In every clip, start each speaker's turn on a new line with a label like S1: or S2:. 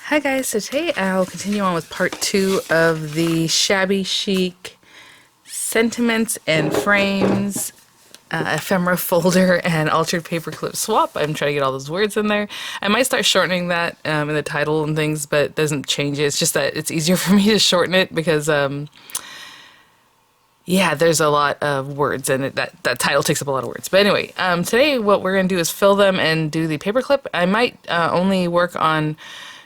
S1: Hi guys, so today I'll continue on with part 2 of the Shabby Chic Sentiments and Frames Ephemera folder and altered paperclip swap. I'm trying to get all those words in there. I might start shortening that in the title and things, but it doesn't change it. It's just that it's easier for me to shorten it because yeah, there's a lot of words and that title takes up a lot of words. But anyway, today what we're going to do is fill them and do the paperclip. I might only work on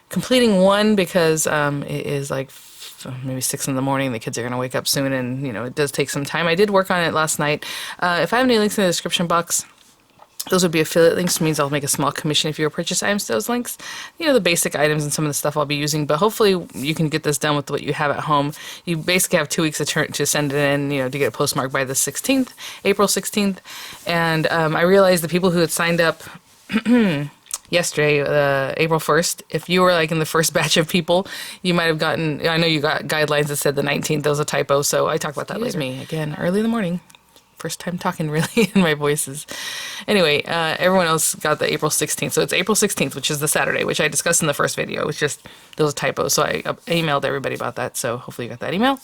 S1: completing one because it is like maybe 6 in the morning. The kids are going to wake up soon, and you know it does take some time. I did work on it last night. If I have any links in the description box, those would be affiliate links, which means I'll make a small commission if you purchase items to those links. You know, the basic items and some of the stuff I'll be using, but hopefully you can get this done with what you have at home. You basically have 2 weeks to send it in, you know, to get it postmarked by the 16th, April 16th. And I realized the people who had signed up yesterday, April 1st, if you were like in the first batch of people, you might have gotten, I know you got guidelines that said the 19th. That was a typo, so I talk about that later. Me again, early in the morning. First time talking really in my voices. Anyway, everyone else got the April 16th. So it's April 16th, which is the Saturday, which I discussed in the first video. It was just those typos. So I emailed everybody about that. So hopefully you got that email.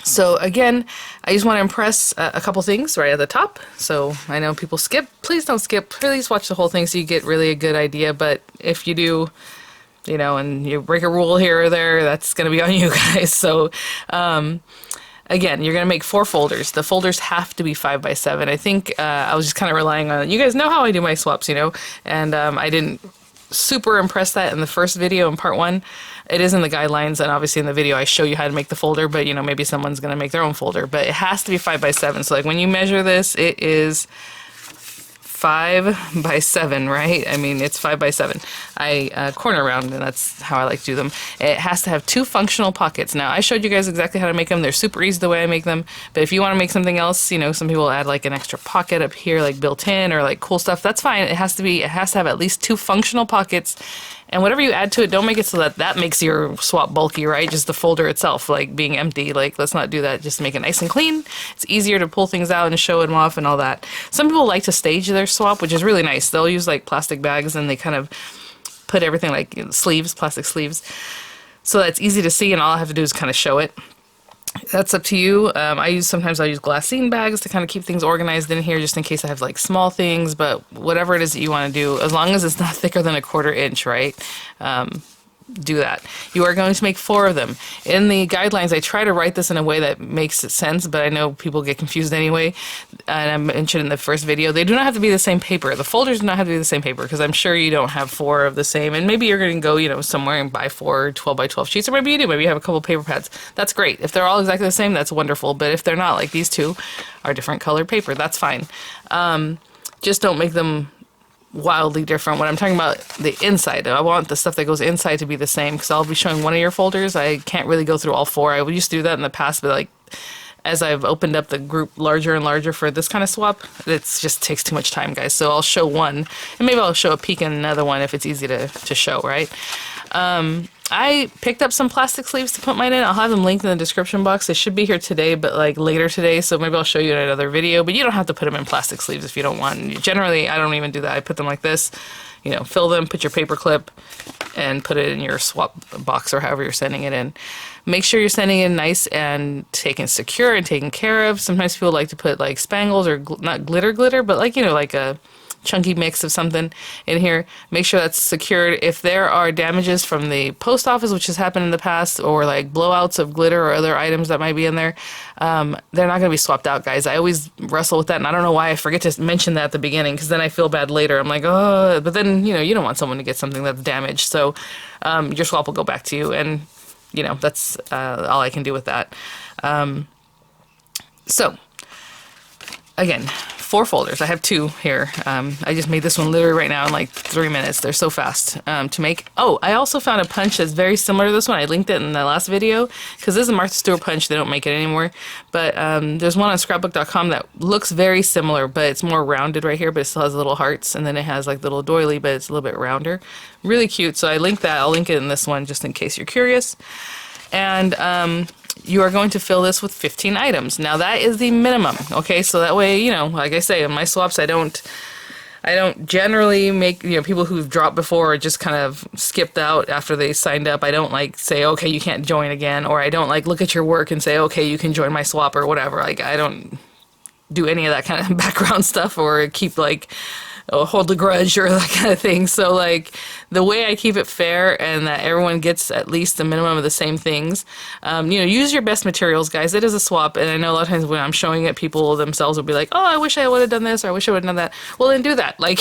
S1: So again, I just want to impress a couple things right at the top. So I know people skip. Please don't skip. Please watch the whole thing so you get really a good idea. But if you do, you know, and you break a rule here or there, that's going to be on you guys. So again, you're going to make 4 folders. The folders have to be 5 by 7. I think I was just kind of relying on, you guys know how I do my swaps, you know, and I didn't super impress that in the first video in part 1. It is in the guidelines, and obviously in the video I show you how to make the folder, but you know, maybe someone's going to make their own folder, but it has to be 5 by 7. So like when you measure this, it is 5 by 7, right? I mean, it's 5 by 7. I corner round, and that's how I like to do them. It has to have 2 functional pockets. Now, I showed you guys exactly how to make them. They're super easy the way I make them, but if you want to make something else, you know, some people add like an extra pocket up here, like built in, or like cool stuff. That's fine. It has to have at least 2 functional pockets. And whatever you add to it, don't make it so that makes your swap bulky, right? Just the folder itself, like being empty. Like, let's not do that. Just make it nice and clean. It's easier to pull things out and show them off and all that. Some people like to stage their swap, which is really nice. They'll use like plastic bags and they kind of put everything like, you know, sleeves, plastic sleeves. So that's easy to see, and all I have to do is kind of show it. That's up to you. Sometimes I'll use glassine bags to kind of keep things organized in here, just in case I have like small things, but whatever it is that you want to do, as long as it's not thicker than 1/4 inch, right? Do that. You are going to make 4 of them. In the guidelines, I try to write this in a way that makes sense, but I know people get confused anyway, and I mentioned in the first video, they do not have to be the same paper. The folders do not have to be the same paper, because I'm sure you don't have 4 of the same, and maybe you're going to go, you know, somewhere and buy 4 12 by 12 sheets, or maybe you do. Maybe you have a couple paper pads. That's great. If they're all exactly the same, that's wonderful, but if they're not, like these 2 are different colored paper, that's fine. Just don't make them wildly different. When I'm talking about the inside, I want the stuff that goes inside to be the same, because I'll be showing one of your folders. I can't really go through all 4. I used to do that in the past, but like as I've opened up the group larger and larger for this kind of swap, it just takes too much time, guys. So I'll show one, and maybe I'll show a peek in another one if it's easy to show, right? I picked up some plastic sleeves to put mine in. I'll have them linked in the description box. They should be here today, but like later today, so maybe I'll show you in another video, but you don't have to put them in plastic sleeves if you don't want. Generally, I don't even do that. I put them like this, you know, fill them, put your paper clip, and put it in your swap box or however you're sending it in. Make sure you're sending it nice and taken secure and taken care of. Sometimes people like to put like spangles or not glitter, but like, you know, like a chunky mix of something in here. Make sure that's secured. If there are damages from the post office, which has happened in the past, or like blowouts of glitter or other items that might be in there, they're not going to be swapped out, guys. I always wrestle with that, and I don't know why I forget to mention that at the beginning, because then I feel bad later. I'm like, oh, but then, you know, you don't want someone to get something that's damaged, so your swap will go back to you, and you know, that's all I can do with that. So again, 4 folders. I have 2 here. I just made this one literally right now in like 3 minutes. They're so fast to make. Oh, I also found a punch that's very similar to this one. I linked it in the last video, because this is a Martha Stewart punch. They don't make it anymore. But there's one on scrapbook.com that looks very similar, but it's more rounded right here, but it still has little hearts, and then it has like little doily, but it's a little bit rounder. Really cute. So I linked that. I'll link it in this one just in case you're curious. And you are going to fill this with 15 items. Now that is the minimum, okay? So that way, you know, like I say, in my swaps, I don't I don't generally make, people who've dropped before or just kind of skipped out after they signed up. I don't like say, okay, you can't join again, or I don't like look at your work and say, okay, you can join my swap or whatever. Like, I don't do any of that kind of background stuff or keep like, hold a grudge or that kind of thing. So like the way I keep it fair and that everyone gets at least the minimum of the same things, use your best materials, guys. It is a swap, and I know a lot of times when I'm showing it, people themselves will be like, oh, I wish I would have done this, or I wish I would have done that. Well, then do that. Like,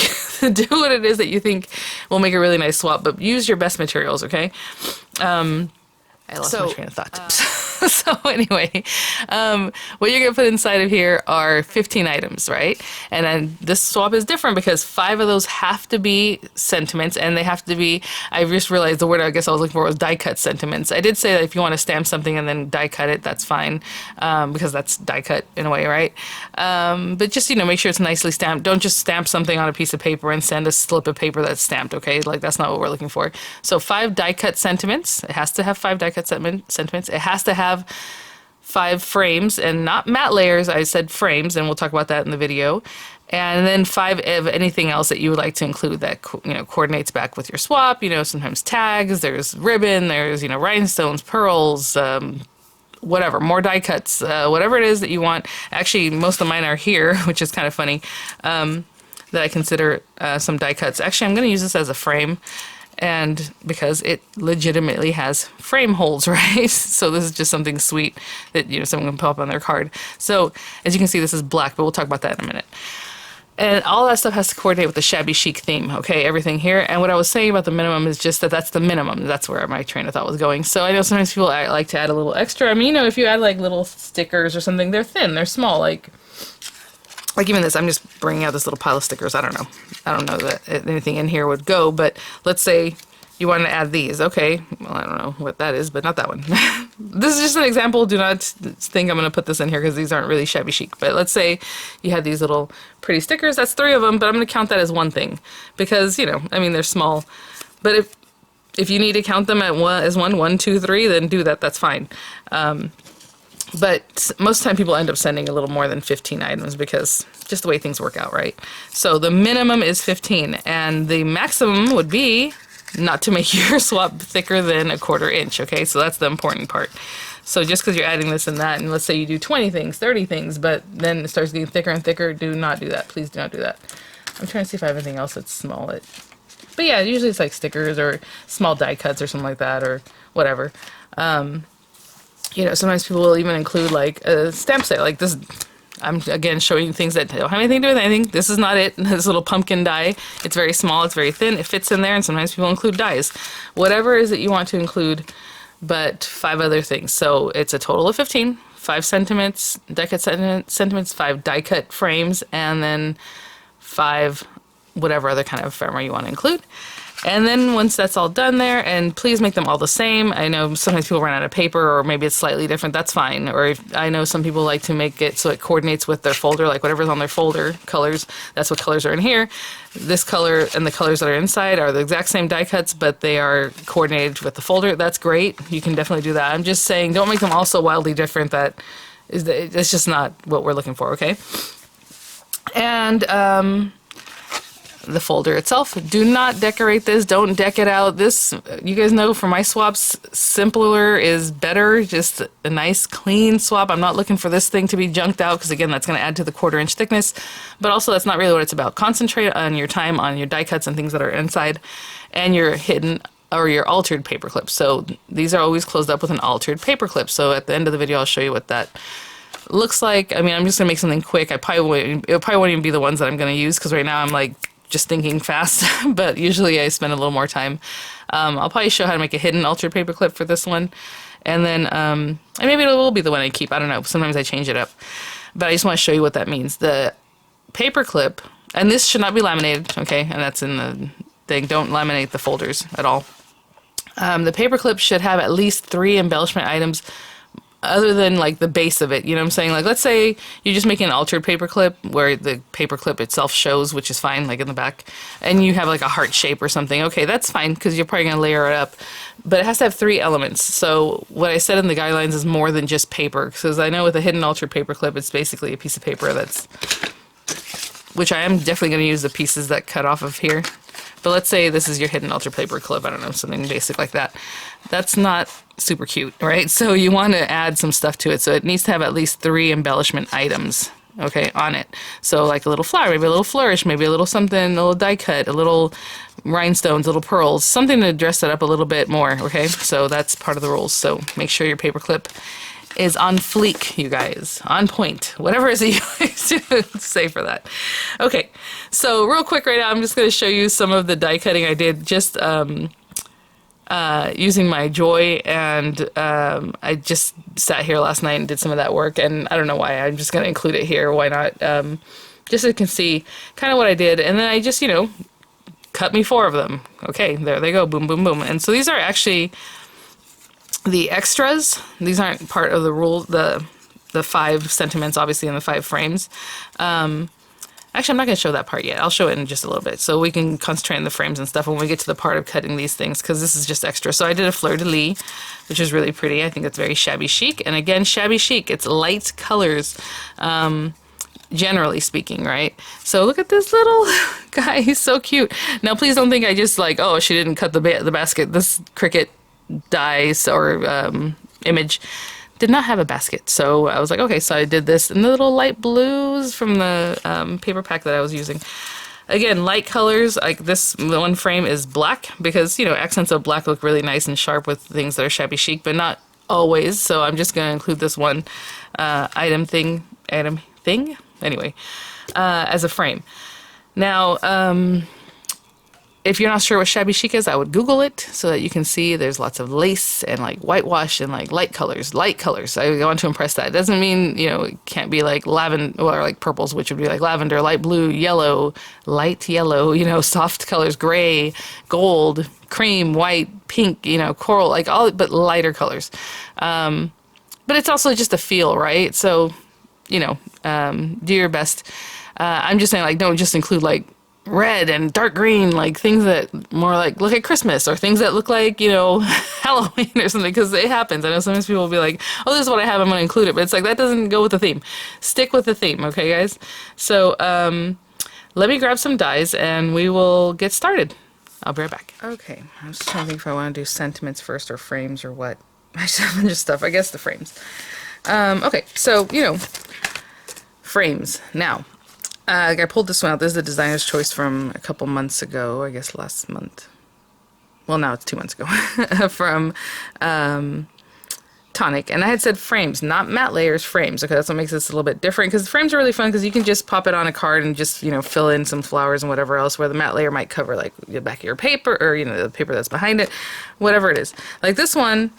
S1: do what it is that you think will make a really nice swap, but use your best materials, okay? I lost my train of thought. So anyway, what you're going to put inside of here are 15 items, right? And then this swap is different because 5 of those have to be sentiments, and they have to be, I just realized the word I guess I was looking for was die cut sentiments. I did say that if you want to stamp something and then die cut it, that's fine, because that's die cut in a way, right? But just, make sure it's nicely stamped. Don't just stamp something on a piece of paper and send a slip of paper that's stamped, okay? Like, that's not what we're looking for. So 5 die cut sentiments. It has to have 5 die cut sentiments. It has to have 5 frames, and not matte layers. I said frames, and we'll talk about that in the video. And then 5 of anything else that you would like to include that coordinates back with your swap. Sometimes tags, there's ribbon, there's rhinestones, pearls, whatever, more die cuts, whatever it is that you want. Actually, most of mine are here, which is kind of funny, that I consider some die cuts. Actually, I'm going to use this as a frame, and because it legitimately has frame holes, right? So this is just something sweet that someone can put up on their card. So as you can see, this is black, but we'll talk about that in a minute. And all that stuff has to coordinate with the Shabby Chic theme, okay? Everything here. And what I was saying about the minimum is just that that's the minimum. That's where my train of thought was going. So I know sometimes people like to add a little extra. I mean, if you add like little stickers or something, they're thin, they're small, like even this, I'm just bringing out this little pile of stickers. I don't know that anything in here would go, but let's say you want to add these. Okay, well, I don't know what that is, but not that one. This is just an example. Do not think I'm going to put this in here because these aren't really Shabby Chic. But let's say you had these little pretty stickers. That's 3 of them, but I'm going to count that as one thing because, they're small. But if you need to count them as 1, 2, 3, then do that. That's fine. But most of the time people end up sending a little more than 15 items because just the way things work out, right? So the minimum is 15, and the maximum would be not to make your swap thicker than 1/4 inch, okay? So that's the important part. So just because you're adding this and that, and let's say you do 20 things, 30 things, but then it starts getting thicker and thicker, do not do that. Please do not do that. I'm trying to see if I have anything else that's small. But yeah, usually it's like stickers or small die cuts or something like that or whatever. Sometimes people will even include like a stamp set. Like this, I'm again showing you things that don't have anything to do with anything. This is not it. This little pumpkin die. It's very small. It's very thin. It fits in there, and sometimes people include dies. Whatever it is that you want to include, but 5 other things. So it's a total of 15. 5 sentiments, die cut sentiments, 5 die cut frames, and then 5 whatever other kind of ephemera you want to include. And then once that's all done there, and please make them all the same. I know sometimes people run out of paper, or maybe it's slightly different. That's fine. Or I know some people like to make it so it coordinates with their folder, like whatever's on their folder colors. That's what colors are in here. This color and the colors that are inside are the exact same die cuts, but they are coordinated with the folder. That's great. You can definitely do that. I'm just saying, don't make them all so wildly different that it's just not what we're looking for. Okay. And the folder itself, do not decorate this. Don't deck it out. This, you guys know for my swaps, simpler is better. Just a nice clean swap. I'm not looking for this thing to be junked out because again, that's going to add to the 1/4 inch thickness, but also that's not really what it's about. Concentrate on your time on your die cuts and things that are inside and your hidden or your altered paper clips. So these are always closed up with an altered paper clip. So at the end of the video, I'll show you what that looks like. I mean, I'm just gonna make something quick. It probably won't even be the ones that I'm gonna use because right now I'm like just thinking fast, but usually I spend a little more time. I'll probably show how to make a hidden altered paper clip for this one. And then, and maybe it will be the one I keep. I don't know. Sometimes I change it up. But I just want to show you what that means. The paper clip, and this should not be laminated, okay? And that's in the thing. Don't laminate the folders at all. The paper clip should have at least 3 embellishment items other than like the base of it, you know what I'm saying? Like let's say you're just making an altered paper clip where the paper clip itself shows, which is fine, like in the back, and you have like a heart shape or something. Okay, that's fine because you're probably gonna layer it up, but it has to have 3 elements. So what I said in the guidelines is more than just paper, because I know with a hidden altered paper clip, it's basically a piece of paper that's which I am definitely going to use the pieces that cut off of here. But let's say this is your hidden ultra paper clip. I don't know, something basic like that. That's not super cute, right? So you want to add some stuff to it. So it needs to have at least 3 embellishment items, okay, on it. So like a little flower, maybe a little flourish, maybe a little something, a little die cut, a little rhinestones, little pearls, something to dress it up a little bit more, okay? So that's part of the rules. So make sure your paper clip is on fleek, you guys, on point, whatever it is that you like to say for that. Okay, so real quick right now, I'm just going to show you some of the die cutting I did just using my Joy, and I just sat here last night and did some of that work, and I don't know why, I'm just going to include it here, why not, just so you can see kind of what I did, and then I just, you know, cut me 4 of them. Okay, there they go, boom, boom, boom, and so these are actually the extras. These aren't part of the rule, the 5 sentiments, obviously, in the 5 frames. Actually, I'm not going to show that part yet. I'll show it in just a little bit, so we can concentrate on the frames and stuff when we get to the part of cutting these things, because this is just extra. So I did a fleur-de-lis, which is really pretty. I think it's very shabby chic. And again, shabby chic. It's light colors, generally speaking, right? So look at this little guy. He's so cute. Now, please don't think I just like, oh, she didn't cut the basket. This Cricut dice or image did not have a basket, so I was like, okay, so I did this in the little light blues from the paper pack that I was using. Again, light colors, like this one frame is black because, you know, accents of black look really nice and sharp with things that are shabby chic, but not always, so I'm just going to include this one item thing, anyway, as a frame. Now, if you're not sure what shabby chic is, I would Google it so that you can see there's lots of lace and like whitewash and like light colors. I want to impress that. It doesn't mean, you know, it can't be like lavender or like purples, which would be like lavender, light blue, yellow, light yellow, you know, soft colors, gray, gold, cream, white, pink, you know, coral, like all, but lighter colors. But it's also just a feel, right? So, you know, do your best. I'm just saying, like, don't just include like red and dark green, like things that more like look at Christmas, or things that look like, you know, Halloween or something, because it happens. I know sometimes people will be like, oh, this is what I have, I'm going to include it, but it's like, that doesn't go with the theme. Stick with the theme, okay, guys? So let me grab some dies and we will get started. I'll be right back. Okay, I was trying to think if I want to do sentiments first or frames or what. I just have a bunch of stuff. I guess the frames. Okay, so, you know, frames. Now, I pulled this one out. This is the designer's choice from a couple months ago, I guess last month. Well, now it's 2 months ago, from Tonic. And I had said frames, not matte layers, frames. Okay, that's what makes this a little bit different, because frames are really fun because you can just pop it on a card and just, you know, fill in some flowers and whatever else, where the matte layer might cover like the back of your paper, or, you know, the paper that's behind it, whatever it is. Like this one,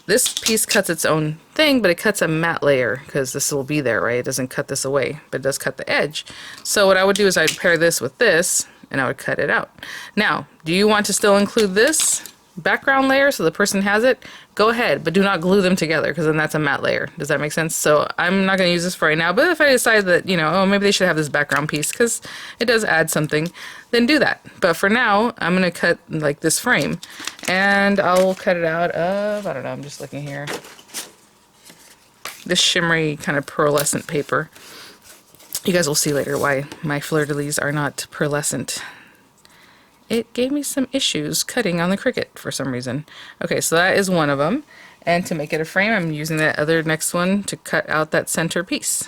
S1: this piece cuts its own thing, but it cuts a matte layer because this will be there, right? It doesn't cut this away, but it does cut the edge. So what I would do is I'd pair this with this, and I would cut it out. Now, do you want to still include this background layer so the person has it? Go ahead, but do not glue them together, because then that's a matte layer. Does that make sense? So I'm not going to use this for right now, but if I decide that, you know, oh, maybe they should have this background piece because it does add something, then do that. But for now, I'm going to cut like this frame, and I'll cut it out of, I don't know, I'm just looking here, this shimmery kind of pearlescent paper. You guys will see later why my fleur-de-lis are not pearlescent. It gave me some issues cutting on the Cricut for some reason. Okay, so that is one of them. And to make it a frame, I'm using that other next one to cut out that center piece.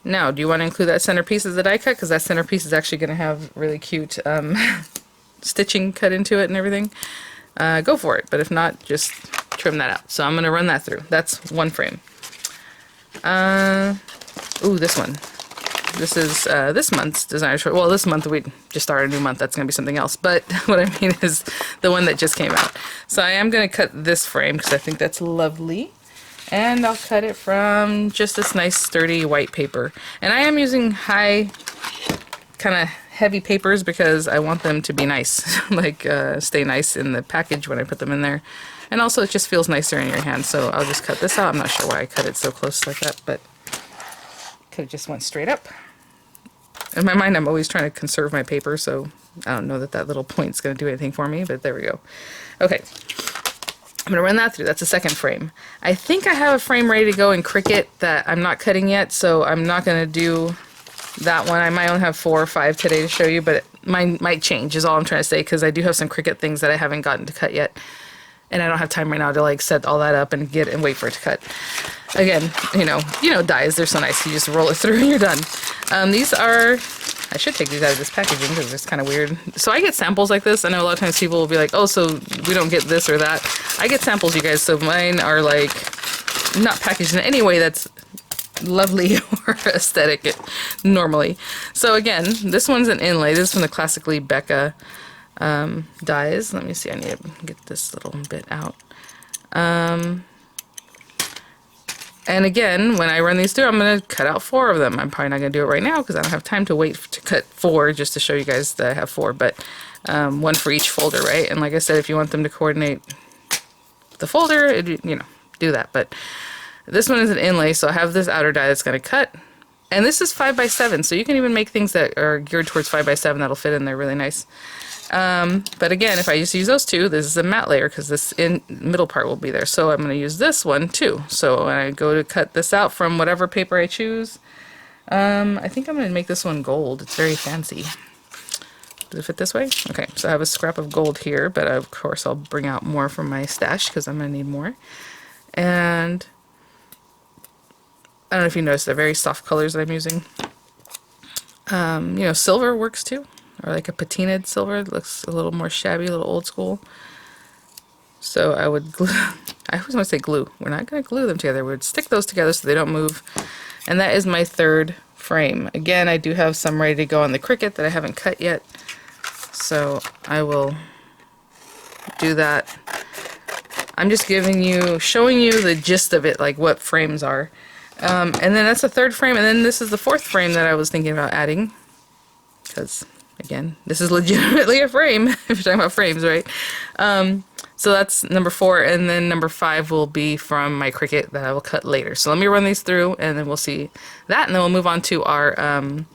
S1: Now, do you want to include that center piece as a die cut? Because that center piece is actually going to have really cute stitching cut into it and everything. Go for it. But if not, just trim that out. So I'm going to run that through. That's one frame. Ooh, this one. This is this month's designer choice. Well, this month we just started a new month. That's going to be something else. But what I mean is the one that just came out. So I am going to cut this frame because I think that's lovely. And I'll cut it from just this nice sturdy white paper. And I am using high, kind of heavy papers because I want them to be nice. Like stay nice in the package when I put them in there. And also it just feels nicer in your hand. So I'll just cut this out. I'm not sure why I cut it so close like that, but could have just went straight up. In my mind, I'm always trying to conserve my paper, so I don't know that that little point's going to do anything for me, but there we go. Okay, I'm going to run that through. That's the second frame. I think I have a frame ready to go in Cricut that I'm not cutting yet, so I'm not going to do that one. I might only have 4 or 5 today to show you, but mine might change is all I'm trying to say, because I do have some Cricut things that I haven't gotten to cut yet. And I don't have time right now to like set all that up and wait for it to cut. Again, you know, dies, they're so nice. You just roll it through and you're done. These are, I should take these out of this packaging because it's kind of weird. So I get samples like this. I know a lot of times people will be like, oh, so we don't get this or that. I get samples, you guys. So mine are like not packaged in any way that's lovely or aesthetic normally. So again, this one's an inlay. This is from the Classically Becca dies. Let me see, I need to get this little bit out. And again, when I run these through, I'm going to cut out 4 of them. I'm probably not going to do it right now because I don't have time to wait to cut 4 just to show you guys that I have 4, but 1 for each folder, right? And like I said, if you want them to coordinate the folder, you know, do that. But this one is an inlay, so I have this outer die that's going to cut. And this is 5x7, so you can even make things that are geared towards 5x7 that'll fit in there really nice. But again, if I just use those 2, this is a matte layer because this middle part will be there. So I'm going to use this one too. So when I go to cut this out from whatever paper I choose, I think I'm going to make this one gold. It's very fancy. Does it fit this way? Okay, so I have a scrap of gold here, but of course I'll bring out more from my stash because I'm going to need more. And I don't know if you noticed the very soft colors that I'm using. You know, silver works too. Or like a patinaed silver. It looks a little more shabby, a little old school. So I would glue, I always want to say glue. We're not going to glue them together. We'd stick those together so they don't move. And that is my 3rd frame. Again, I do have some ready to go on the Cricut that I haven't cut yet. So I will do that. I'm just showing you the gist of it, like what frames are. And then that's the 3rd frame. And then this is the 4th frame that I was thinking about adding. Because again, this is legitimately a frame, if you're talking about frames, right? So that's number 4, and then number 5 will be from my Cricut that I will cut later. So let me run these through, and then we'll see that, and then we'll move on to our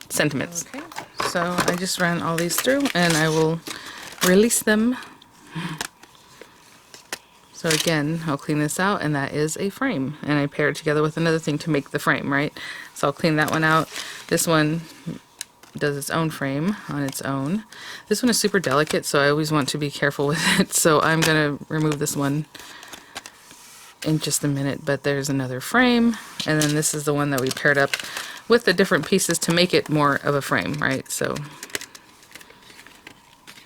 S1: sentiments. Okay, so I just ran all these through, and I will release them. So again, I'll clean this out, and that is a frame. And I pair it together with another thing to make the frame, right? So I'll clean that one out. This one does its own frame on its own. This one is super delicate, so I always want to be careful with it. So I'm going to remove this one in just a minute, but there's another frame. And then this is the one that we paired up with the different pieces to make it more of a frame, right? So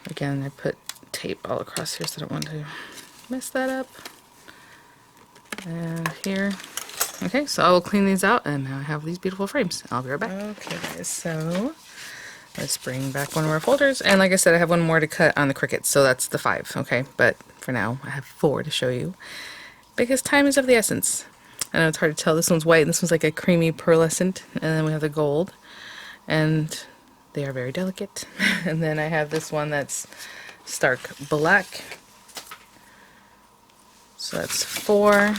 S1: again, I put tape all across here, so I don't want to mess that up. And here. Okay, so I will clean these out, and now I have these beautiful frames. I'll be right back. Okay, guys, so let's bring back one of our folders. And like I said, I have one more to cut on the Cricut, so that's the 5, okay? But for now, I have 4 to show you because time is of the essence. I know it's hard to tell. This one's white, and this one's like a creamy pearlescent. And then we have the gold, and they are very delicate. And then I have this one that's stark black. So that's 4.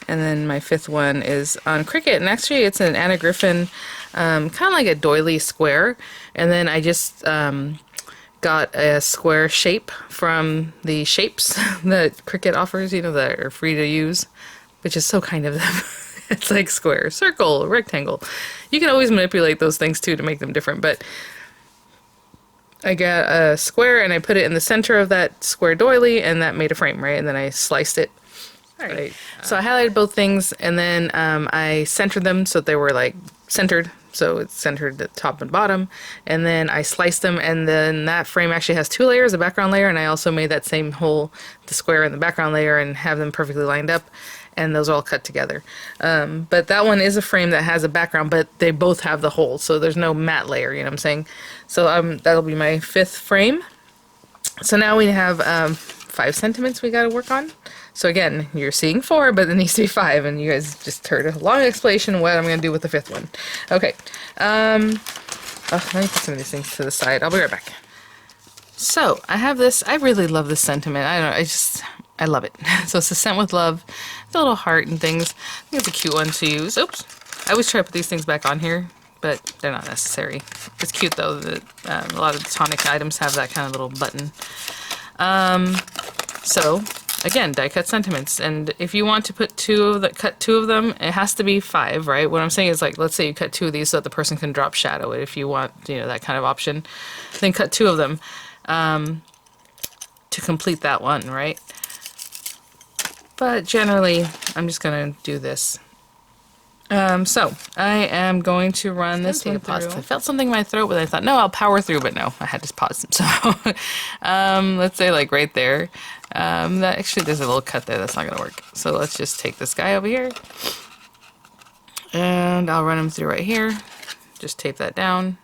S1: And then my 5th one is on Cricut, and actually it's an Anna Griffin, kind of like a doily square. And then I just got a square shape from the shapes that Cricut offers, you know, that are free to use, which is so kind of them. It's like square, circle, rectangle. You can always manipulate those things too to make them different, but I got a square and I put it in the center of that square doily, and that made a frame, right? And then I sliced it. Right. So I highlighted both things, and then I centered them so they were like centered, so it's centered at top and bottom, and then I sliced them, and then that frame actually has 2 layers, a background layer, and I also made that same hole, the square and the background layer, and have them perfectly lined up, and those all cut together. But that one is a frame that has a background, but they both have the hole, so there's no matte layer, you know what I'm saying? So that'll be my 5th frame. So now we have 5 sentiments we got to work on. So again, you're seeing 4, but it needs to be 5, and you guys just heard a long explanation of what I'm going to do with the 5th one. Okay, let me put some of these things to the side. I'll be right back. So I have this. I really love this sentiment. I don't know. I love it. So it's a scent with love. It's a little heart and things. I think it's a cute one to use. Oops. I always try to put these things back on here, but they're not necessary. It's cute though that a lot of the tonic items have that kind of little button. So again, die cut sentiments. And if you want to put cut two of them, it has to be 5, right? What I'm saying is, like, let's say you cut 2 of these so that the person can drop shadow it if you want, you know, that kind of option. Then cut 2 of them to complete that one, right? But generally, I'm just gonna do this. So I am going to run this one through. I felt something in my throat, but I thought, no, I'll power through, but no, I had to pause. So let's say like right there. That actually, there's a little cut there. That's not going to work. So let's just take this guy over here. And I'll run him through right here. Just tape that down.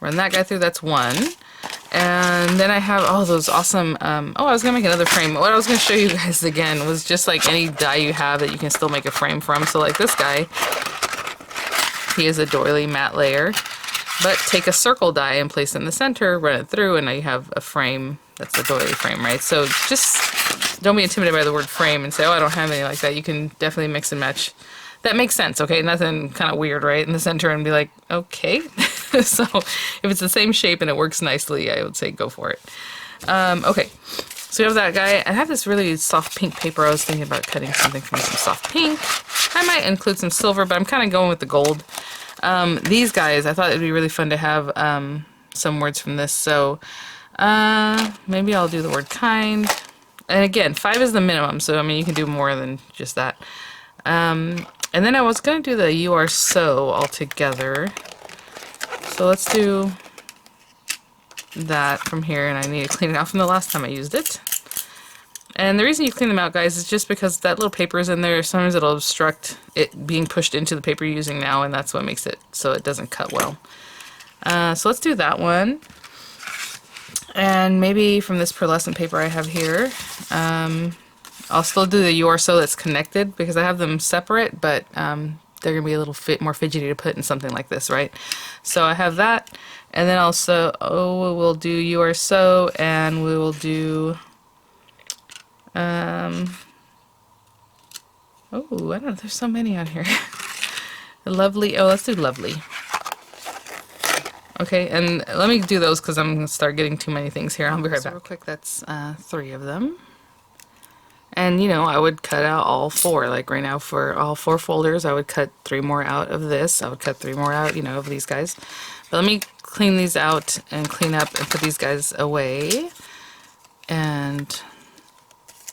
S1: Run that guy through. That's 1. And then I have all those awesome, oh, I was going to make another frame. What I was going to show you guys again was just like any die you have that you can still make a frame from. So like this guy, he is a doily matte layer, but take a circle die and place it in the center, run it through, and now you have a frame that's a doily frame, right? So just don't be intimidated by the word frame and say, oh, I don't have any like that. You can definitely mix and match. That makes sense, okay? Nothing kind of weird, right? In the center and be like, okay. So if it's the same shape and it works nicely, I would say go for it. Okay, so we have that guy. I have this really soft pink paper. I was thinking about cutting something from some soft pink. I might include some silver, but I'm kind of going with the gold. These guys, I thought it'd be really fun to have some words from this. So maybe I'll do the word kind. And again, 5 is the minimum, so I mean you can do more than just that. And then I was going to do the you are so all together. So let's do that from here, and I need to clean it out from the last time I used it. And the reason you clean them out, guys, is just because that little paper is in there. Sometimes it'll obstruct it being pushed into the paper you're using now, and that's what makes it so it doesn't cut well. So let's do that one. And maybe from this pearlescent paper I have here, I'll still do the you are so that's connected because I have them separate, but they're going to be a little more fidgety to put in something like this, right? So I have that, and then also, we'll do you are so, and we will do, I don't know, there's so many on here. Lovely, let's do lovely. Okay, and let me do those because I'm going to start getting too many things here. I'll be right back. Real quick, that's 3 of them. And, you know, I would cut out all 4. Like right now for all 4 folders, I would cut 3 more out of this. I would cut 3 more out, you know, of these guys. But let me clean these out and clean up and put these guys away. And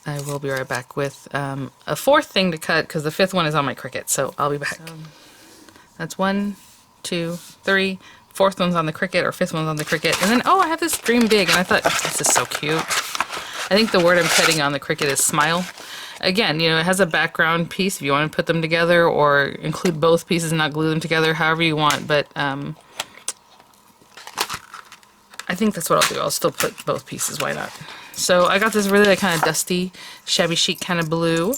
S1: I will be right back with a 4th thing to cut because the 5th one is on my Cricut. So I'll be back. So that's 1, 2, 3. 4th one's on the Cricut, or 5th one's on the Cricut. And then, oh, I have this Dream Big, and I thought, oh, this is so cute. I think the word I'm cutting on the Cricut is smile. Again, you know, it has a background piece if you want to put them together, or include both pieces and not glue them together, however you want. But I think that's what I'll do. I'll still put both pieces. Why not? So I got this really like, kind of dusty, shabby chic kind of blue,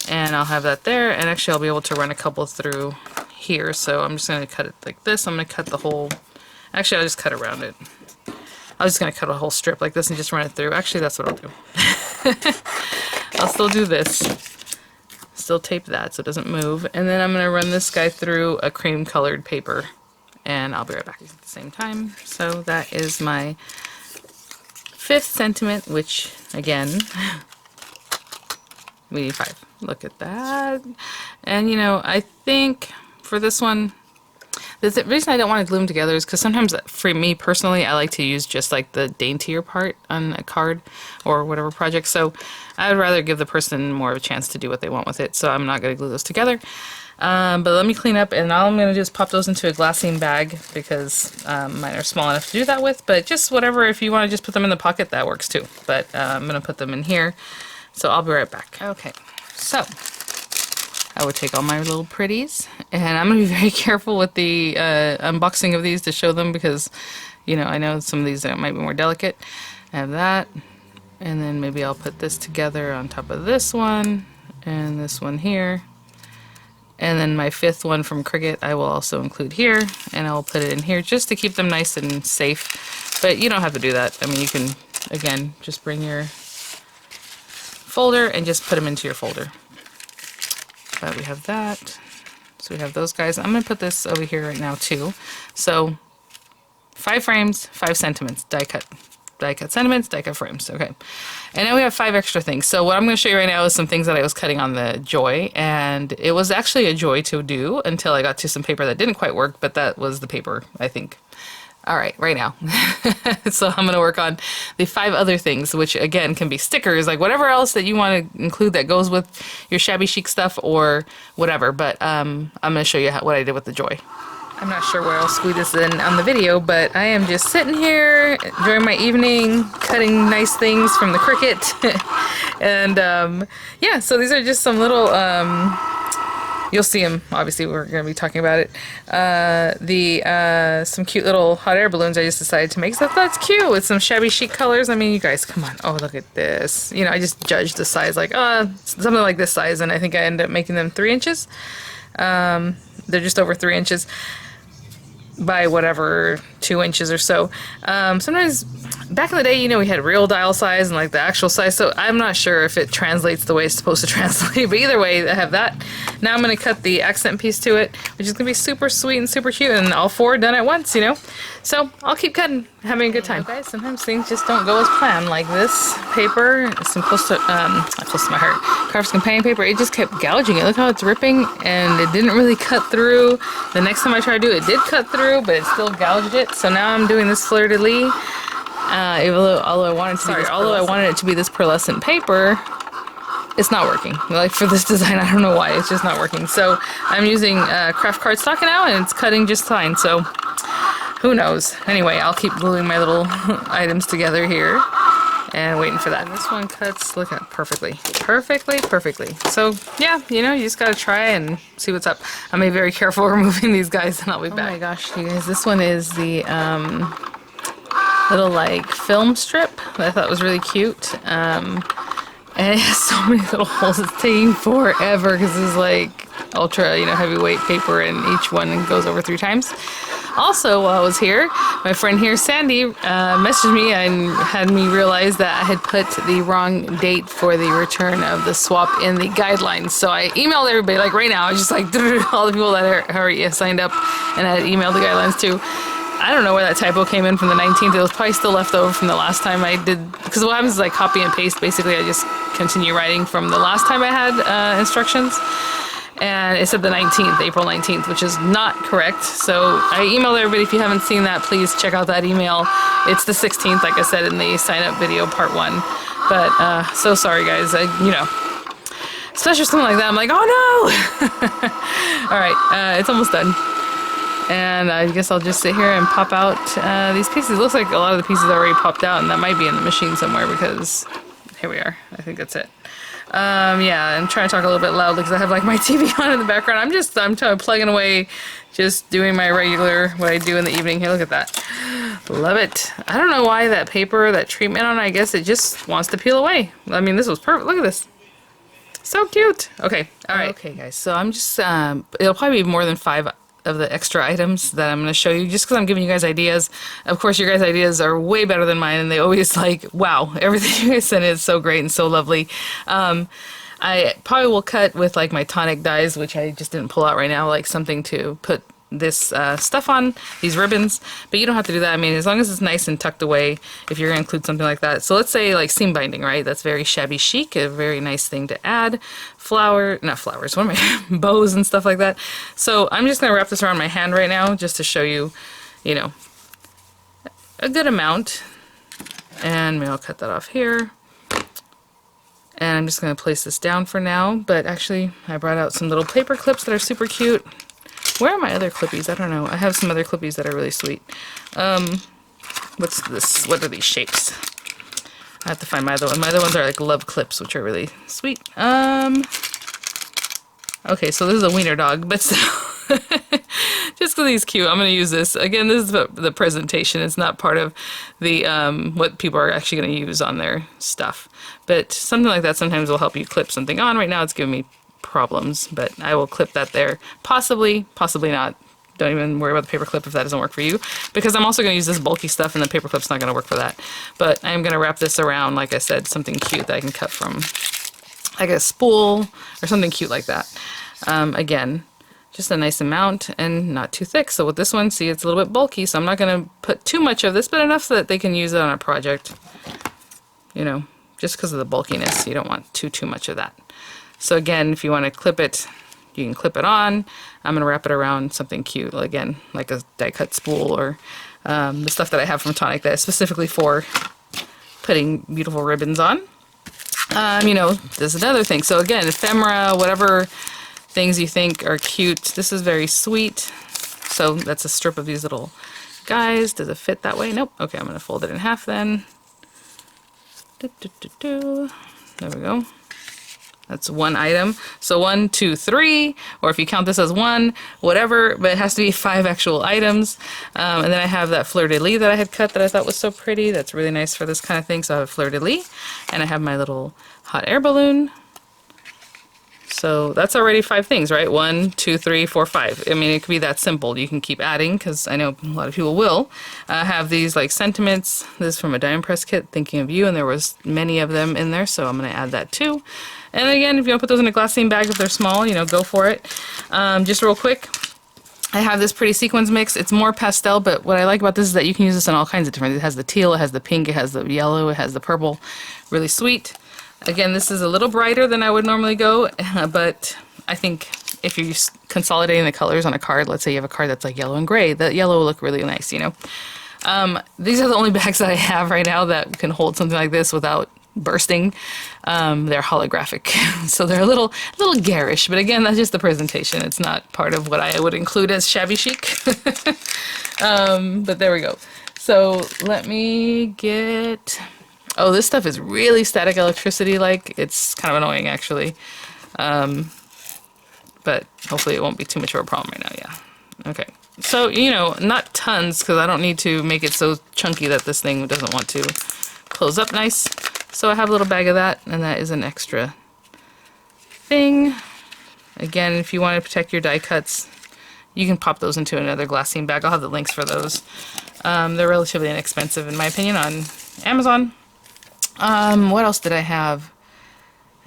S1: and I'll have that there. And actually, I'll be able to run a couple through here. So I'm just going to cut it like this. I'm going to cut the whole. Actually, I'll just cut around it. I was just going to cut a whole strip like this and just run it through. Actually, that's what I'll do. I'll still do this. Still tape that so it doesn't move. And then I'm going to run this guy through a cream colored paper. And I'll be right back at the same time. So that is my 5th sentiment, which, again, we need 5. Look at that. And, you know, I think for this one, the reason I don't want to glue them together is because sometimes, for me personally, I like to use just like the daintier part on a card or whatever project. So I would rather give the person more of a chance to do what they want with it. So I'm not going to glue those together. But let me clean up, and all I'm going to do is pop those into a glassine bag because mine are small enough to do that with. But just whatever, if you want to just put them in the pocket, that works too. But I'm going to put them in here. So I'll be right back. Okay, so I would take all my little pretties, and I'm going to be very careful with the unboxing of these to show them because, you know, I know some of these might be more delicate. I have that, and then maybe I'll put this together on top of this one, and this one here. And then my 5th one from Cricut I will also include here, and I'll put it in here just to keep them nice and safe. But you don't have to do that. I mean, you can, again, just bring your folder and just put them into your folder. But we have that. So we have those guys. I'm going to put this over here right now too. So 5 frames, 5 sentiments, die cut. die cut sentiments, die cut frames. Okay. And now we have 5 extra things. So what I'm going to show you right now is some things that I was cutting on the Joy, and it was actually a joy to do until I got to some paper that didn't quite work, but that was the paper, I think. All right, right now. So I'm going to work on the 5 other things, which again can be stickers, like whatever else that you want to include that goes with your Shabby Chic stuff or whatever. But I'm going to show you what I did with the Joy. I'm not sure where I'll squeeze this in on the video, but I am just sitting here enjoying my evening, cutting nice things from the Cricut. And yeah, so these are just some little, you'll see them, obviously we're going to be talking about it. Some cute little hot air balloons I just decided to make, so that's cute, with some Shabby Chic colors. I mean, you guys, come on. Oh, look at this. You know, I just judged the size, like, something like this size, and I think I ended up making them 3 inches. They're just over 3 inches. By whatever 2 inches or so. Sometimes back in the day, you know, we had real dial size and like the actual size, so I'm not sure if it translates the way it's supposed to translate, but either way I have that. Now I'm going to cut the accent piece to it, which is going to be super sweet and super cute, and all 4 done at once, you know. So I'll keep cutting, having a good time. Guys, sometimes things just don't go as planned. Like this paper, some close to my heart, Carver's companion paper, it just kept gouging it. Look how it's ripping, and it didn't really cut through. The next time I tried to do it, it did cut through, but it still gouged it. So now I'm doing this fleur-de-lis. Although I wanted it to be this pearlescent paper, it's not working. Like for this design, I don't know why, it's just not working. So I'm using craft cardstock now, and it's cutting just fine. So who knows? Anyway, I'll keep gluing my little items together here and waiting for that. And this one cuts, look at it, perfectly. Perfectly. So yeah, you know, you just gotta try and see what's up. I'm being very careful removing these guys, and I'll be back. Oh my gosh, you guys, this one is the little like film strip that I thought was really cute. And it has so many little holes. It's taking forever because this is like ultra, you know, heavyweight paper, and each one goes over 3 times. Also, while I was here, my friend here, Sandy, messaged me and had me realize that I had put the wrong date for the return of the swap in the guidelines. So I emailed everybody, like right now, I was just like, all the people that are already signed up, and I had emailed the guidelines too. I don't know where that typo came in from the 19th. It was probably still left over from the last time I did, because what happens is I copy and paste. Basically, I just continue writing from the last time I had instructions. And it said the 19th, April 19th, which is not correct. So I emailed everybody. If you haven't seen that, please check out that email. It's the 16th, like I said in the sign-up video, part 1. But so sorry, guys. You know, especially something like that, I'm like, oh no! All right, it's almost done. And I guess I'll just sit here and pop out these pieces. It looks like a lot of the pieces already popped out, and that might be in the machine somewhere, because here we are. I think that's it. Yeah, I'm trying to talk a little bit loudly because I have like my TV on in the background. I'm plugging away, just doing my regular, what I do in the evening. Hey, look at that. Love it. I don't know why that paper, that treatment on it, I guess it just wants to peel away. I mean, this was perfect. Look at this. So cute. Okay. All right. Okay, guys. So I'm just, it'll probably be more than 5 of the extra items that I'm going to show you, just because I'm giving you guys ideas. Of course, your guys' ideas are way better than mine, and they always like, wow, everything you guys send is so great and so lovely. I probably will cut with like my tonic dies, which I just didn't pull out right now, like something to put this stuff on, these ribbons, but you don't have to do that. I mean, as long as it's nice and tucked away, if you're going to include something like that. So let's say like seam binding, right? That's very Shabby Chic, a very nice thing to add. Not flowers, what am I, bows and stuff like that. So I'm just going to wrap this around my hand right now, just to show you, you know, a good amount. And maybe I'll cut that off here. And I'm just going to place this down for now, but actually I brought out some little paper clips that are super cute. Where are my other clippies? I don't know. I have some other clippies that are really sweet. What's this? What are these shapes? I have to find my other one. My other ones are like love clips, which are really sweet. Okay, so this is a wiener dog, but still, just because he's cute, I'm going to use this. Again, this is the presentation. It's not part of the what people are actually going to use on their stuff. But something like that sometimes will help you clip something on. Right now it's giving me problems, but I will clip that there. Possibly not. Don't even worry about the paperclip if that doesn't work for you, because I'm also going to use this bulky stuff, and the paperclip's not going to work for that. But I'm going to wrap this around, like I said, something cute that I can cut from, like a spool or something cute like that. Again, just a nice amount and not too thick. So with this one, see, it's a little bit bulky, so I'm not going to put too much of this, but enough so that they can use it on a project. You know, just because of the bulkiness, you don't want too much of that. So again, if you want to clip it, you can clip it on. I'm going to wrap it around something cute, again, like a die cut spool or the stuff that I have from Tonic that is specifically for putting beautiful ribbons on. You know, there's another thing. So again, ephemera, whatever things you think are cute. This is very sweet. So that's a strip of these little guys. Does it fit that way? Nope. Okay, I'm going to fold it in half then. There we go. That's one item. So 1, 2, 3, or if you count this as one, whatever, but it has to be 5 actual items. And then I have that fleur-de-lis that I had cut that I thought was so pretty. That's really nice for this kind of thing. So I have a fleur-de-lis, and I have my little hot air balloon. So that's already 5 things, right? 1, 2, 3, 4, 5. I mean, it could be that simple. You can keep adding, because I know a lot of people will. Have these like sentiments. This is from a diamond press kit, Thinking of You, and there was many of them in there, so I'm going to add that too. And again, if you want to put those in a glassine bag if they're small, you know, go for it. Just real quick, I have this pretty sequins mix. It's more pastel, but what I like about this is that you can use this in all kinds of different. It has the teal, it has the pink, it has the yellow, it has the purple. Really sweet. Again, this is a little brighter than I would normally go, but I think if you're consolidating the colors on a card, let's say you have a card that's like yellow and gray, the yellow will look really nice, you know. These are the only bags that I have right now that can hold something like this without bursting. They're holographic, so they're a little garish, but again, that's just the presentation. It's not part of what I would include as shabby chic. But there we go. So let me get... Oh, this stuff is really static electricity like. It's kind of annoying actually. But hopefully it won't be too much of a problem right now, yeah. Okay, so, you know, not tons, because I don't need to make it so chunky that this thing doesn't want to close up nice. So I have a little bag of that, and that is an extra thing. Again, if you want to protect your die cuts, you can pop those into another glassine bag. I'll have the links for those. They're relatively inexpensive, in my opinion, on Amazon. What else did I have?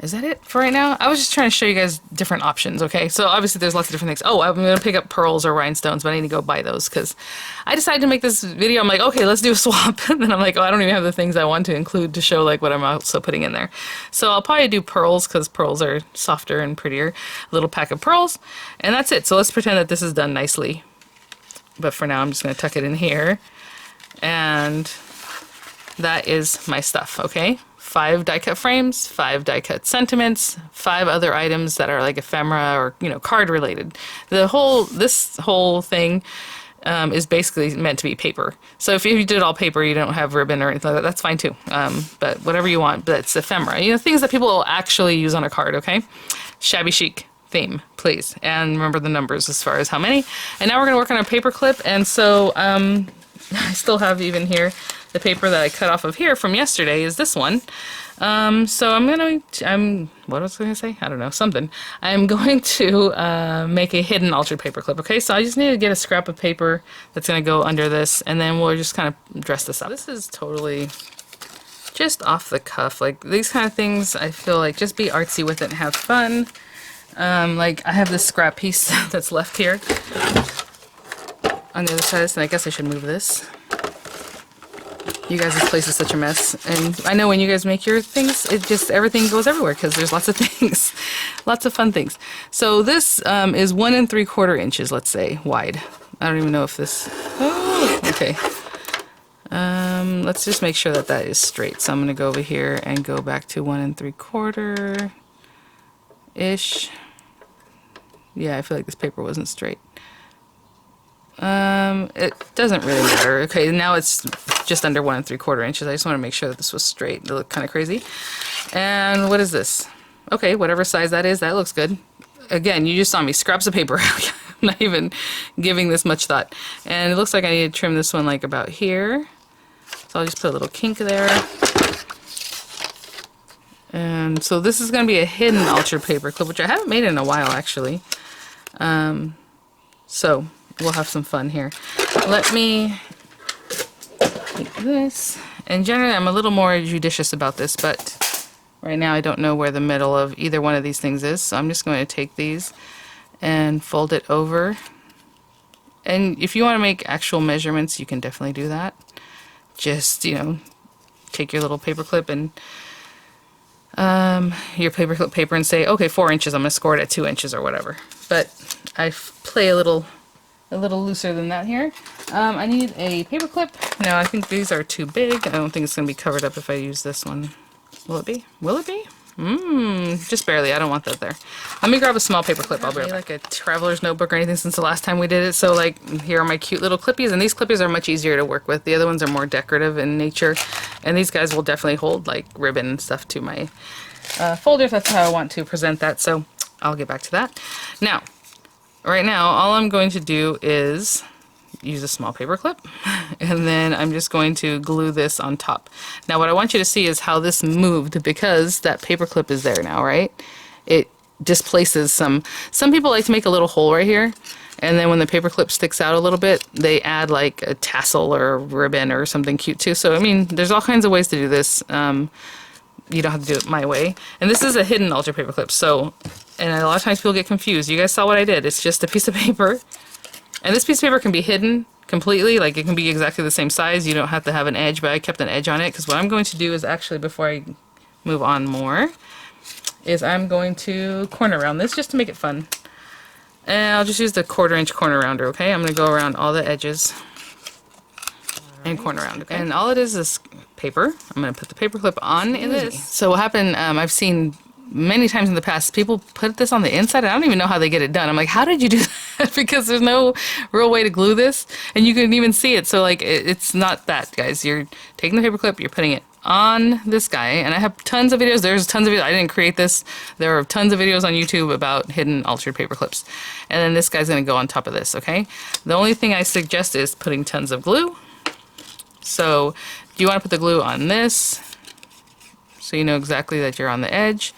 S1: Is that it for right now? I was just trying to show you guys different options, okay? So obviously there's lots of different things. Oh, I'm going to pick up pearls or rhinestones, but I need to go buy those because I decided to make this video. I'm like, okay, let's do a swap. And then I'm like, oh, I don't even have the things I want to include to show like what I'm also putting in there. So I'll probably do pearls because pearls are softer and prettier. A little pack of pearls. And that's it. So let's pretend that this is done nicely. But for now, I'm just going to tuck it in here. And that is my stuff, okay? 5 die cut frames, 5 die cut sentiments, 5 other items that are like ephemera or, you know, card related. This whole thing is basically meant to be paper. So if you did all paper, you don't have ribbon or anything like that, that's fine too. But whatever you want, but it's ephemera. You know, things that people will actually use on a card, okay? Shabby chic theme, please. And remember the numbers as far as how many. And now we're gonna work on a paper clip. And so I still have even here the paper that I cut off of here from yesterday is this one. So what was I going to say? I don't know, something. I'm going to make a hidden altered paper clip, okay? So I just need to get a scrap of paper that's going to go under this, and then we'll just kind of dress this up. This is totally just off the cuff. Like, these kind of things, I feel like just be artsy with it and have fun. Like, I have this scrap piece that's left here on the other side of this, and I guess I should move this. You guys, this place is such a mess, and I know when you guys make your things, it just, everything goes everywhere because there's lots of things, lots of fun things. So this is 1 3/4 inches, let's say, wide. I don't even know if this, oh, okay. Let's just make sure that that is straight. So I'm gonna go over here and go back to 1 3/4-ish. Yeah, I feel like this paper wasn't straight. It doesn't really matter. Okay, now it's just under 1 3/4 inches. I just want to make sure that this was straight. It looked kind of crazy. And what is this? Okay, whatever size that is, that looks good. Again, you just saw me scraps of paper. I'm not even giving this much thought. And it looks like I need to trim this one like about here. So I'll just put a little kink there. And so this is going to be a hidden altered paper clip, which I haven't made in a while actually. So we'll have some fun here. Let me take this. And generally I'm a little more judicious about this, but right now I don't know where the middle of either one of these things is. So I'm just going to take these and fold it over. And if you want to make actual measurements, you can definitely do that. Just, you know, take your little paperclip and your paperclip paper and say, okay, 4 inches, I'm going to score it at 2 inches or whatever. But I play a little looser than that here. I need a paperclip. Now I think these are too big. I don't think it's going to be covered up if I use this one. Will it be? Will it be? Just barely. I don't want that there. Let me grab a small paper clip. I'll be right back. Like a traveler's notebook or anything since the last time we did it. So like here are my cute little clippies, and these clippies are much easier to work with. The other ones are more decorative in nature, and these guys will definitely hold like ribbon and stuff to my folders. That's how I want to present that. So I'll get back to that. Now, right now, all I'm going to do is use a small paper clip, and then I'm just going to glue this on top. Now what I want you to see is how this moved, because that paper clip is there now, right? It displaces some people like to make a little hole right here, and then when the paper clip sticks out a little bit, they add like a tassel or a ribbon or something cute too. So I mean, there's all kinds of ways to do this. You don't have to do it my way. And this is a hidden altar paper clip, so, and a lot of times people get confused. You guys saw what I did. It's just a piece of paper. And this piece of paper can be hidden completely, like it can be exactly the same size. You don't have to have an edge, but I kept an edge on it because what I'm going to do is actually, before I move on more, is I'm going to corner round this just to make it fun. And I'll just use the 1/4 inch corner rounder, okay? I'm going to go around all the edges and corner round, okay? And all it is paper. I'm going to put the paper clip on in this. So what happened, I've seen many times in the past, people put this on the inside, and I don't even know how they get it done. I'm like, how did you do that? Because there's no real way to glue this, and you can even see it. So like, it's not that, guys. You're taking the paper clip, you're putting it on this guy, and I have tons of videos. There's tons of videos. I didn't create this. There are tons of videos on YouTube about hidden altered paper clips. And then this guy's going to go on top of this, okay? The only thing I suggest is putting tons of glue. So you want to put the glue on this, so you know exactly that you're on the edge.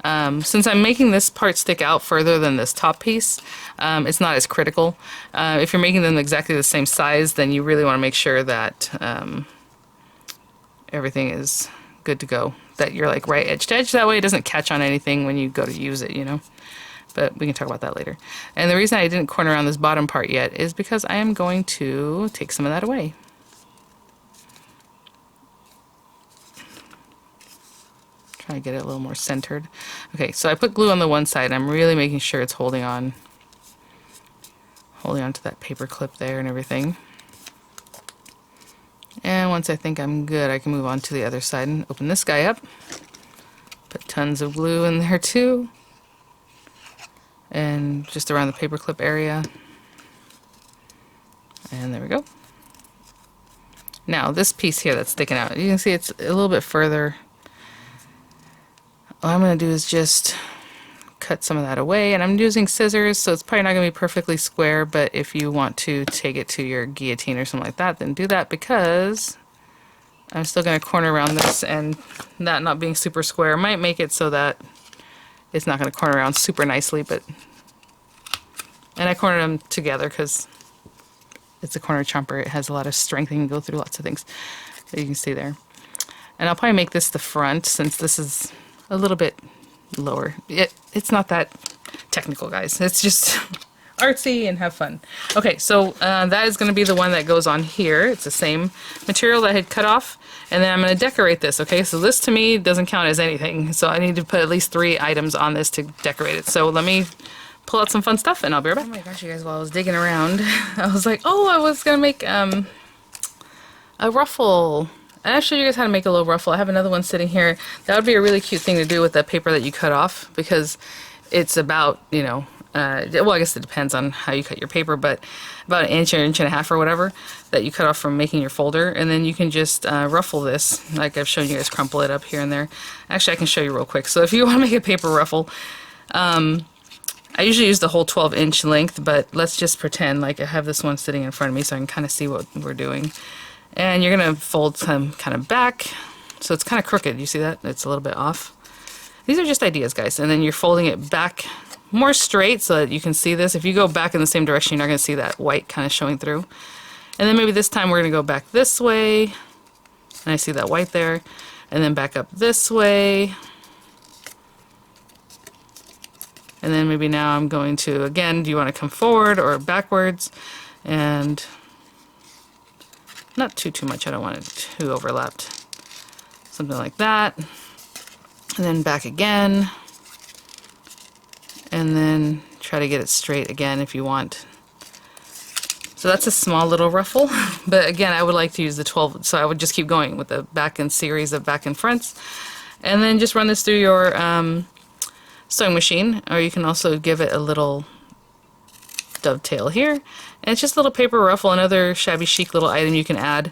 S1: Since I'm making this part stick out further than this top piece, it's not as critical. If you're making them exactly the same size, then you really want to make sure that everything is good to go, that you're like right edge to edge. That way it doesn't catch on anything when you go to use it, you know. But we can talk about that later. And the reason I didn't corner around this bottom part yet is because I am going to take some of that away. Try to get it a little more centered. Okay, so I put glue on the one side, and I'm really making sure it's holding on to that paper clip there and everything. And once I think I'm good, I can move on to the other side and open this guy up. Put tons of glue in there too. And just around the paper clip area. And there we go. Now this piece here that's sticking out, you can see it's a little bit further. All I'm going to do is just cut some of that away, and I'm using scissors, so it's probably not going to be perfectly square, but if you want to take it to your guillotine or something like that, then do that, because I'm still going to corner around this, and that not being super square might make it so that it's not going to corner around super nicely, but, and I cornered them together because it's a corner chomper. It has a lot of strength and can go through lots of things that you can see there. And I'll probably make this the front, since this is a little bit lower. It's not that technical, guys. It's just artsy and have fun. Okay, so that is going to be the one that goes on here. It's the same material that I had cut off, and then I'm going to decorate this, okay? So this to me doesn't count as anything, so I need to put at least 3 items on this to decorate it. So let me pull out some fun stuff, and I'll be right back. Oh my gosh, you guys, while I was digging around, I was like, oh, I was going to make a ruffle. And I'll show you guys how to make a little ruffle. I have another one sitting here. That would be a really cute thing to do with the paper that you cut off, because it's about, you know, well, I guess it depends on how you cut your paper, but about 1 inch or 1.5 inches or whatever that you cut off from making your folder, and then you can just ruffle this, like I've shown you guys, crumple it up here and there. Actually, I can show you real quick. So if you want to make a paper ruffle, I usually use the whole 12-inch length, but let's just pretend like I have this one sitting in front of me so I can kind of see what we're doing. And you're going to fold some kind of back, so it's kind of crooked. You see that? It's a little bit off. These are just ideas, guys. And then you're folding it back more straight so that you can see this. If you go back in the same direction, you're not going to see that white kind of showing through. And then maybe this time we're going to go back this way, and I see that white there, and then back up this way. And And then maybe now I'm going to, again, do you want to come forward or backwards? And not too much, I don't want it too overlapped. Something like that. And then back again. And then try to get it straight again if you want. So that's a small little ruffle, but again, I would like to use the 12, so I would just keep going with the back and series of back and fronts. And then just run this through your sewing machine, or you can also give it a little dovetail here. And it's just a little paper ruffle, another shabby chic little item you can add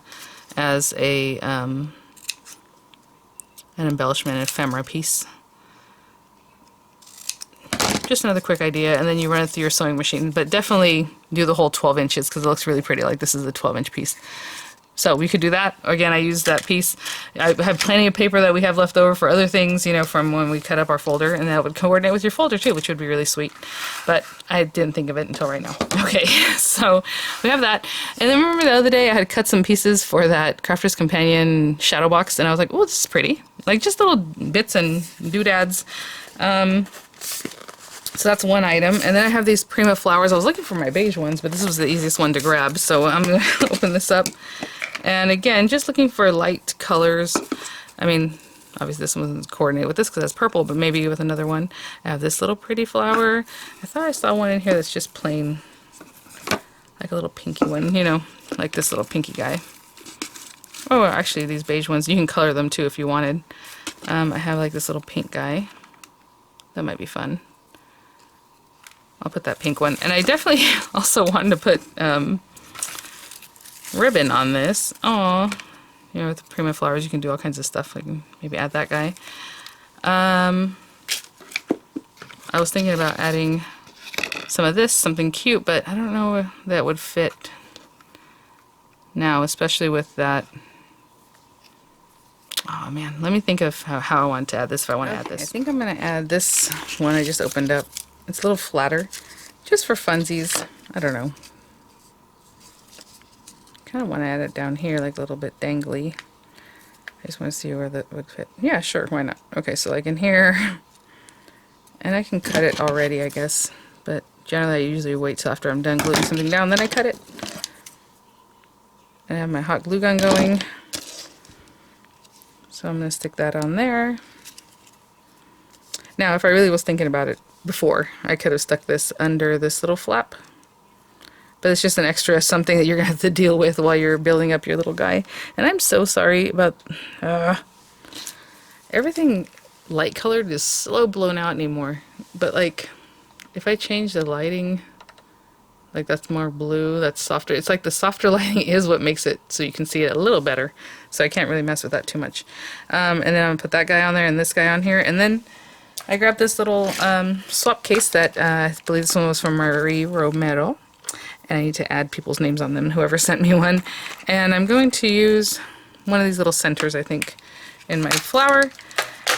S1: as a an embellishment, an ephemera piece. Just another quick idea, and then you run it through your sewing machine, but definitely do the whole 12 inches because it looks really pretty, like this is a 12-inch piece. So we could do that. Again, I used that piece. I have plenty of paper that we have left over for other things, you know, from when we cut up our folder, and that would coordinate with your folder too, which would be really sweet. But I didn't think of it until right now. Okay, so we have that. And then remember the other day I had cut some pieces for that Crafter's Companion shadow box, and I was like, oh, this is pretty. Like just little bits and doodads. So that's one item. And then I have these Prima flowers. I was looking for my beige ones, but this was the easiest one to grab. So I'm going to open this up. And again, just looking for light colors. I mean, obviously this one doesn't coordinate with this because it's purple, but maybe with another one. I have this little pretty flower. I thought I saw one in here that's just plain, like a little pinky one, you know, like this little pinky guy. Oh, actually these beige ones, you can color them too if you wanted. I have like this little pink guy. That might be fun. I'll put that pink one. And I definitely also wanted to put ribbon on this. Oh, you know, with the Prima flowers, you can do all kinds of stuff. Like maybe add that guy. I was thinking about adding some of this, something cute, but I don't know if that would fit now, especially with that. Oh man, let me think of how I want to add this if I want to add this. I think I'm going to add this one I just opened up. It's a little flatter, just for funsies. I don't know. Kind of want to add it down here, like a little bit dangly. I just want to see where that would fit. Yeah, sure, why not? Okay, so like in here, and I can cut it already, I guess. But generally, I usually wait till after I'm done gluing something down, then I cut it. And I have my hot glue gun going. So I'm going to stick that on there. Now, if I really was thinking about it before, I could have stuck this under this little flap. But it's just an extra something that you're going to have to deal with while you're building up your little guy. And I'm so sorry about... everything light colored is so blown out anymore. But like, if I change the lighting... Like that's more blue, that's softer. It's like the softer lighting is what makes it so you can see it a little better. So I can't really mess with that too much. And then I'm going to put that guy on there and this guy on here. And then I grabbed this little swap case that I believe this one was from Marie Romero. And I need to add people's names on them, whoever sent me one. And I'm going to use one of these little centers, I think, in my flower.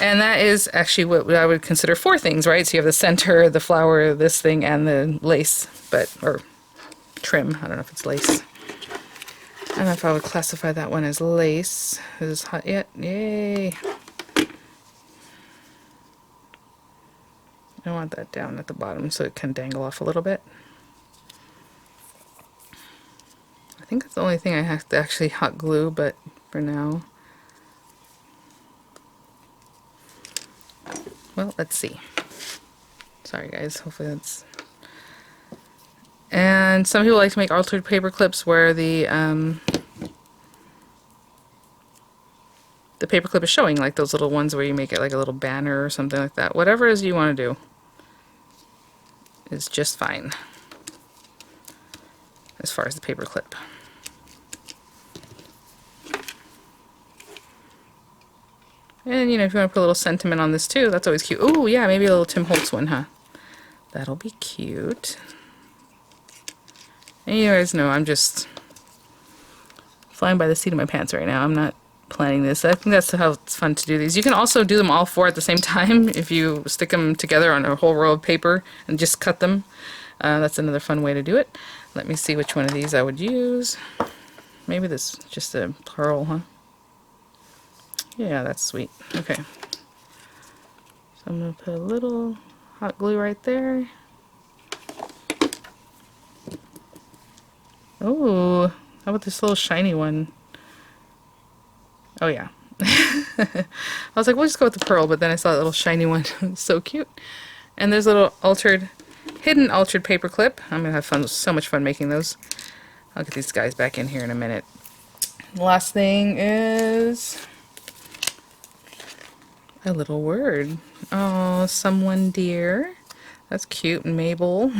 S1: And that is actually what I would consider 4 things, right? So you have the center, the flower, this thing, and the lace, or trim. I don't know if it's lace. I don't know if I would classify that one as lace. Is this hot yet? Yay! I want that down at the bottom so it can dangle off a little bit. I think that's the only thing I have to actually hot glue, but for now... Well, let's see. Sorry guys, hopefully that's... And some people like to make altered paper clips where the paper clip is showing, like those little ones where you make it like a little banner or something like that. Whatever it is you want to do is just fine as far as the paper clip. And, you know, if you want to put a little sentiment on this too, that's always cute. Oh, yeah, maybe a little Tim Holtz one, huh? That'll be cute. And you guys know I'm just flying by the seat of my pants right now. I'm not planning this. I think that's how it's fun to do these. You can also do them all 4 at the same time if you stick them together on a whole row of paper and just cut them. That's another fun way to do it. Let me see which one of these I would use. Maybe this, just a pearl, huh? Yeah, that's sweet. Okay. So I'm going to put a little hot glue right there. Oh, how about this little shiny one? Oh yeah. I was like, we'll just go with the pearl, but then I saw that little shiny one. It's so cute. And there's a little hidden altered paper clip. I'm gonna have so much fun making those. I'll get these guys back in here in a minute. The last thing is a little word. Oh, someone dear. That's cute. Mabel,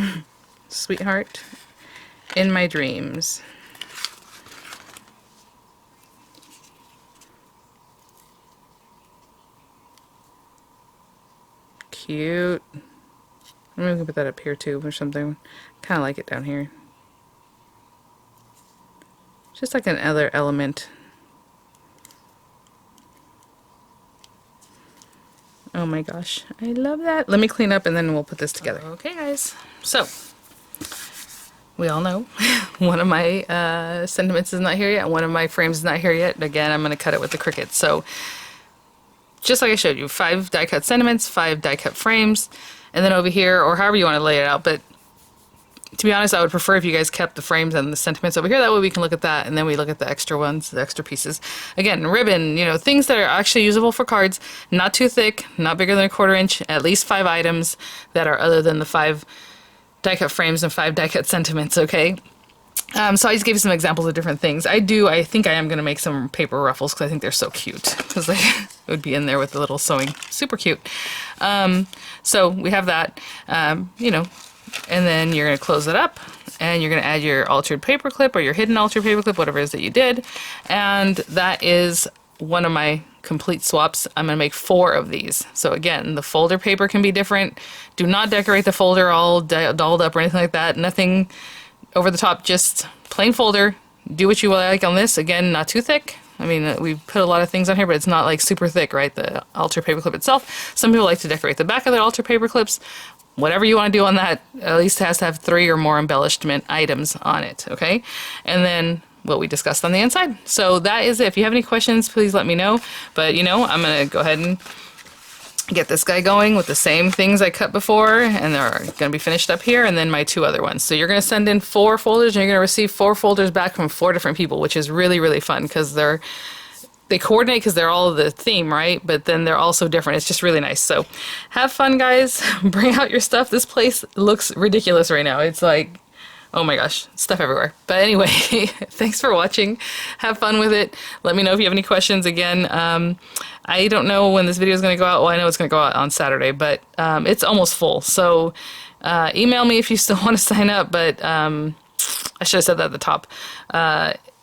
S1: sweetheart, in my dreams. Cute. Maybe we can put that up here too or something. Kind of like it down here. Just like another element. Oh my gosh, I love that. Let me clean up and then we'll put this together. Okay guys, so we all know one of my sentiments is not here yet. One of my frames is not here yet. Again, I'm going to cut it with the Cricut. So just like I showed you, 5 die cut sentiments, 5 die cut frames, and then over here, or however you want to lay it out, but to be honest, I would prefer if you guys kept the frames and the sentiments over here. That way we can look at that, and then we look at the extra ones, the extra pieces. Again, ribbon, you know, things that are actually usable for cards, not too thick, not bigger than 1/4 inch, at least 5 items that are other than the 5 die cut frames and 5 die cut sentiments, okay? So I just gave you some examples of different things. I think I am going to make some paper ruffles because I think they're so cute. Because they would be in there with the little sewing. Super cute. So we have that, you know, and then you're going to close it up. And you're going to add your altered paper clip or your hidden altered paper clip, whatever it is that you did. And that is one of my complete swaps. I'm going to make 4 of these. So again, the folder paper can be different. Do not decorate the folder all dolled up or anything like that. Nothing over the top, just plain folder. Do what you like on this. Again, not too thick. I mean, we put a lot of things on here, but it's not like super thick, right? The altar paperclip itself. Some people like to decorate the back of their altar paper clips. Whatever you want to do on that, at least it has to have 3 or more embellishment items on it, okay? And then what we discussed on the inside. So that is it. If you have any questions, please let me know. But, you know, I'm going to go ahead and get this guy going with the same things I cut before, and they're going to be finished up here, and then my 2 other ones. So you're going to send in 4 folders, and you're going to receive 4 folders back from 4 different people, which is really, really fun because they coordinate because they're all the theme, right? But then they're also different. It's just really nice. So have fun, guys. Bring out your stuff. This place looks ridiculous right now. It's like, oh my gosh, stuff everywhere. But anyway, thanks for watching. Have fun with it. Let me know if you have any questions. Again, I don't know when this video is going to go out. Well, I know it's going to go out on Saturday, but it's almost full. So email me if you still want to sign up. But I should have said that at the top.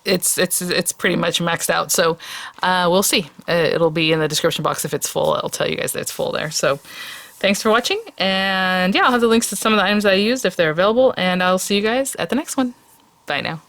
S1: It's pretty much maxed out. So we'll see. It'll be in the description box if it's full. I'll tell you guys that it's full there. So thanks for watching. And yeah, I'll have the links to some of the items that I used if they're available. And I'll see you guys at the next one. Bye now.